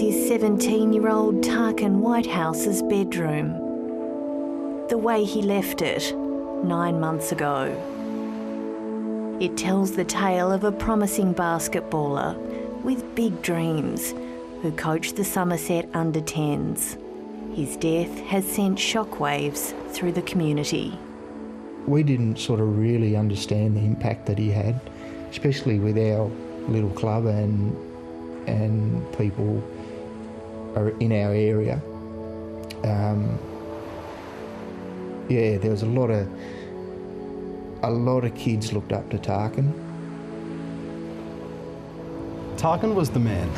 his 17-year-old Tarkan Whitehouse's bedroom. The way he left it 9 months ago. It tells the tale of a promising basketballer with big dreams who coached the Somerset under-10s. His death has sent shockwaves through the community. We didn't sort of really understand the impact that he had, especially with our little club and people are in our area. Yeah, there was a lot of kids looked up to Tarkan. Tarkan was the man.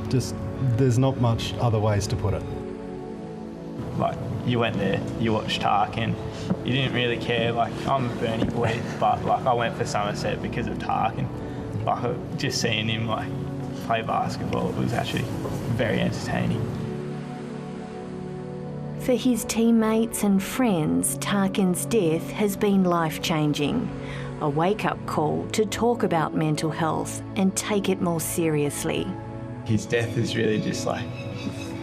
Just, there's not much other ways to put it. Like, you went there, you watched Tarkan, you didn't really care. Like, I'm a Burnie boy, but like, I went for Somerset because of Tarkan. Like, just seeing him like play basketball was actually very entertaining. For his teammates and friends, Tarkan's death has been life-changing. A wake-up call to talk about mental health and take it more seriously. His death has really just like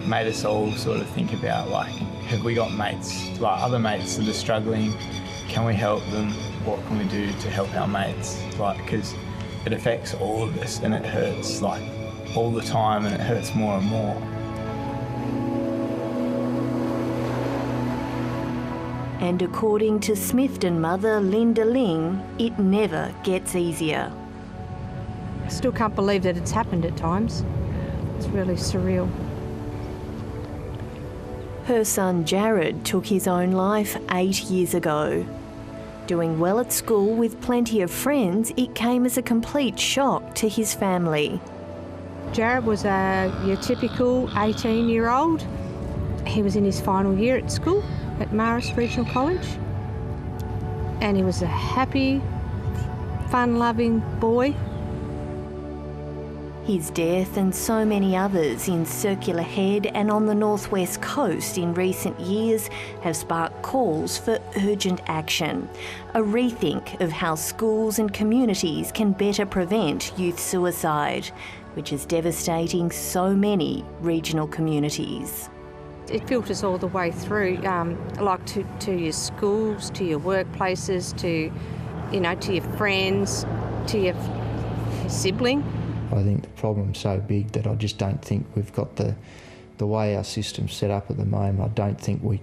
made us all sort of think about, like, have we got mates, like other mates that are struggling? Can we help them? What can we do to help our mates? Like, because it affects all of us and it hurts like all the time and it hurts more and more. And according to Smithton mother Lynda Ling, it never gets easier. I still can't believe that it's happened at times. It's really surreal. Her son Jared took his own life 8 years ago. Doing well at school with plenty of friends, it came as a complete shock to his family. Jared was your typical 18-year-old. He was in his final year at school at Marist Regional College, and he was a happy, fun-loving boy. His death and so many others in Circular Head and on the northwest coast in recent years have sparked calls for urgent action, a rethink of how schools and communities can better prevent youth suicide, which is devastating so many regional communities. It filters all the way through, like to your schools, to your workplaces, to your friends, to your sibling. I think the problem's so big that I just don't think we've got the way our system's set up at the moment. I don't think we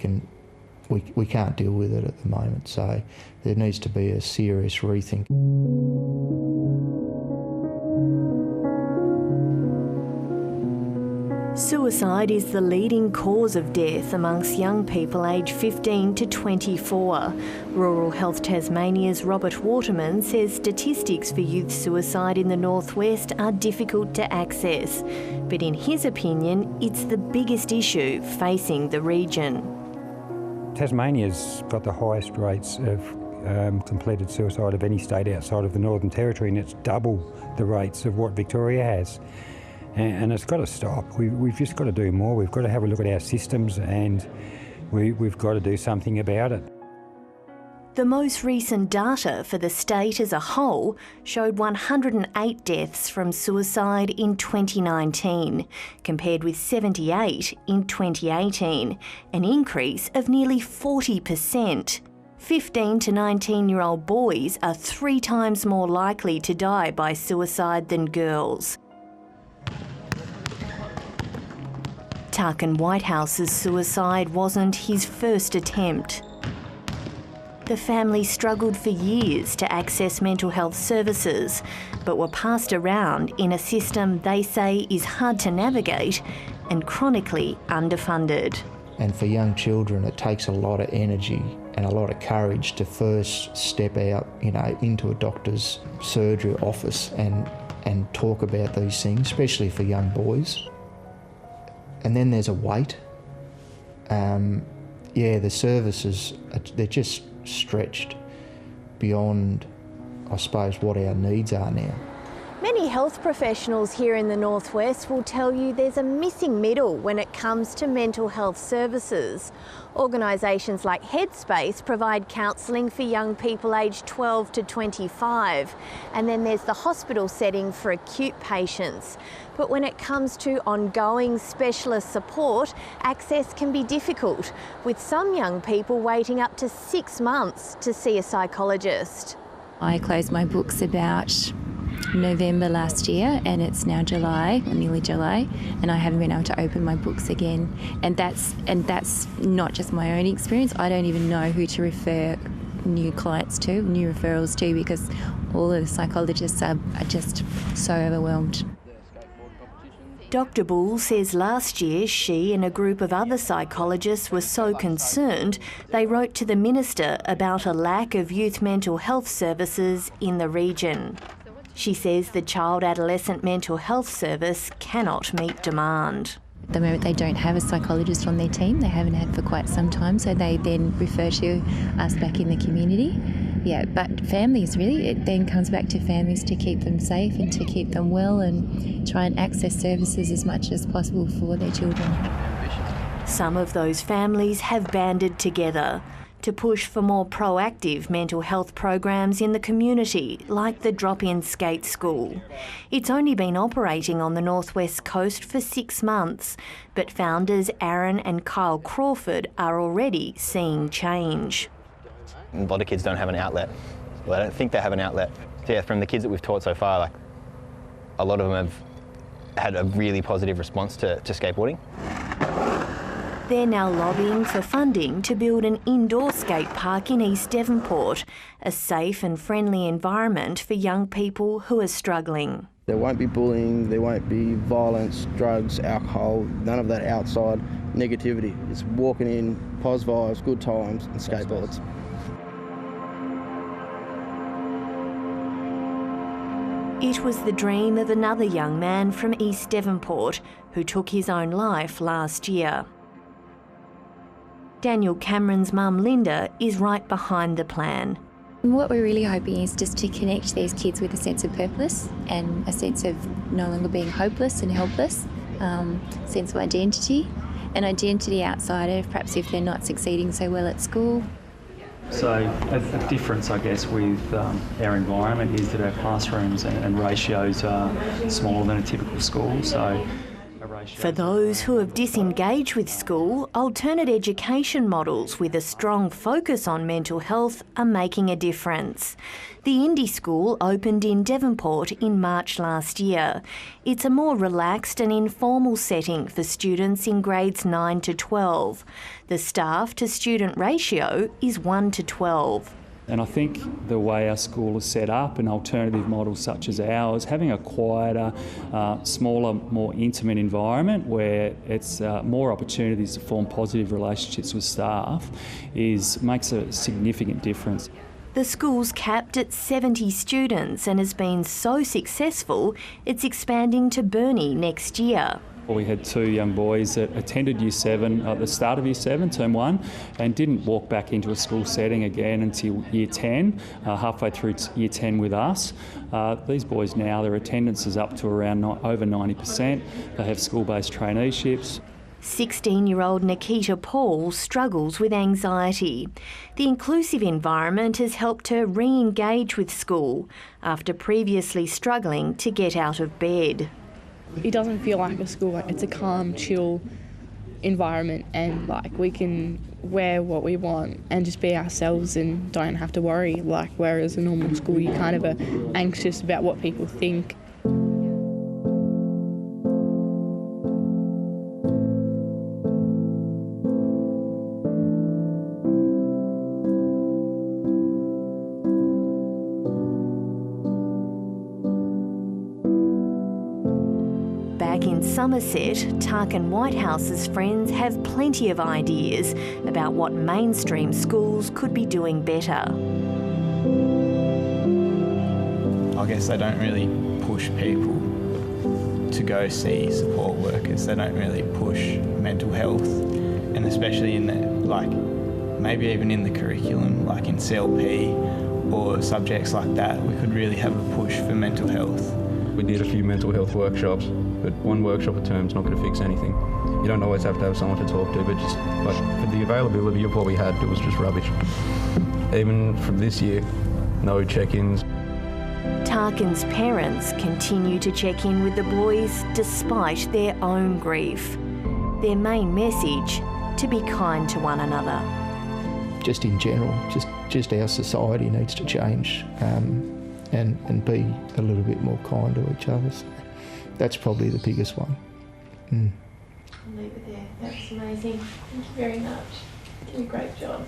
can't deal with it at the moment. So there needs to be a serious rethink. Suicide is the leading cause of death amongst young people aged 15 to 24. Rural Health Tasmania's Robert Waterman says statistics for youth suicide in the northwest are difficult to access. But in his opinion, it's the biggest issue facing the region. Tasmania's got the highest rates of completed suicide of any state outside of the Northern Territory, and it's double the rates of what Victoria has. And it's got to stop. We've just got to do more. We've got to have a look at our systems and we've got to do something about it. The most recent data for the state as a whole showed 108 deaths from suicide in 2019, compared with 78 in 2018, an increase of nearly 40%. 15 to 19-year-old boys are 3 times more likely to die by suicide than girls. Tarkan Whitehouse's suicide wasn't his first attempt. The family struggled for years to access mental health services, but were passed around in a system they say is hard to navigate and chronically underfunded. And for young children, it takes a lot of energy and a lot of courage to first step out, into a doctor's surgery office and talk about these things, especially for young boys. And then there's a wait. The services, they're just stretched beyond, I suppose, what our needs are now. Many health professionals here in the Northwest will tell you there's a missing middle when it comes to mental health services. Organisations like Headspace provide counselling for young people aged 12 to 25, and then there's the hospital setting for acute patients. But when it comes to ongoing specialist support, access can be difficult, with some young people waiting up to 6 months to see a psychologist. I closed my books about November last year, and it's now July, or nearly July, and I haven't been able to open my books again. And that's not just my own experience. I don't even know who to refer new clients to, new referrals to, because all of the psychologists are just so overwhelmed. Dr. Bull says last year she and a group of other psychologists were so concerned they wrote to the Minister about a lack of youth mental health services in the region. She says the Child Adolescent Mental Health Service cannot meet demand. At the moment they don't have a psychologist on their team, they haven't had for quite some time, so they then refer to us back in the community. Yeah, but families really, it then comes back to families to keep them safe and to keep them well and try and access services as much as possible for their children. Some of those families have banded together to push for more proactive mental health programs in the community, like the drop-in skate school. It's only been operating on the northwest coast for 6 months, but founders Aaron and Kyle Crawford are already seeing change. A lot of kids don't have an outlet. Well, I don't think they have an outlet. So yeah, from the kids that we've taught so far, like, a lot of them have had a really positive response to skateboarding. They're now lobbying for funding to build an indoor skate park in East Devonport, a safe and friendly environment for young people who are struggling. There won't be bullying, there won't be violence, drugs, alcohol, none of that outside negativity. It's walking in, pos vibes, good times and skateboards. It was the dream of another young man from East Devonport who took his own life last year. Daniel Cameron's mum Lynda is right behind the plan. What we're really hoping is just to connect these kids with a sense of purpose and a sense of no longer being hopeless and helpless, sense of identity, and identity outside of perhaps if they're not succeeding so well at school. So a difference, I guess, with our environment is that our classrooms and ratios are smaller than a typical school. So for those who have disengaged with school, alternate education models with a strong focus on mental health are making a difference. The Indie School opened in Devonport in March last year. It's a more relaxed and informal setting for students in grades 9 to 12. The staff to student ratio is 1 to 12. And I think the way our school is set up, an alternative model such as ours, having a quieter, smaller, more intimate environment where it's more opportunities to form positive relationships with staff makes a significant difference. The school's capped at 70 students and has been so successful it's expanding to Burnie next year. We had 2 young boys that attended Year 7 at the start of Year 7, Term 1, and didn't walk back into a school setting again until Year 10, halfway through Year 10 with us. These boys now, their attendance is up to around over 90%. They have school-based traineeships. 16-year-old Nikita Paul struggles with anxiety. The inclusive environment has helped her re-engage with school after previously struggling to get out of bed. It doesn't feel like a school, like it's a calm, chill environment, and like we can wear what we want and just be ourselves and don't have to worry, like whereas a normal school you kind of are anxious about what people think. Back in Somerset, Tarkin Whitehouse's friends have plenty of ideas about what mainstream schools could be doing better. I guess they don't really push people to go see support workers. They don't really push mental health, and especially in the, like, maybe even in the curriculum, like in CLP or subjects like that, we could really have a push for mental health. We did a few mental health workshops, but one workshop a term is not going to fix anything. You don't always have to have someone to talk to, but just like for the availability of what we had, it was just rubbish. Even from this year, no check-ins. Tarkin's parents continue to check in with the boys despite their own grief. Their main message, to be kind to one another. Just in general, just our society needs to change and be a little bit more kind to each other. So that's probably the biggest one. I'll leave it there. That was amazing. Thank you very much. You did a great job.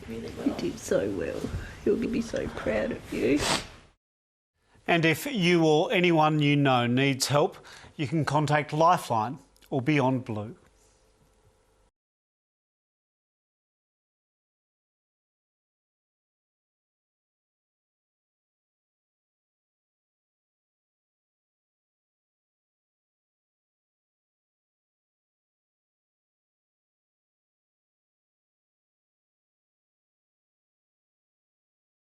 Really well. You did so well. He'll be so proud of you. And if you or anyone you know needs help, you can contact Lifeline or Beyond Blue.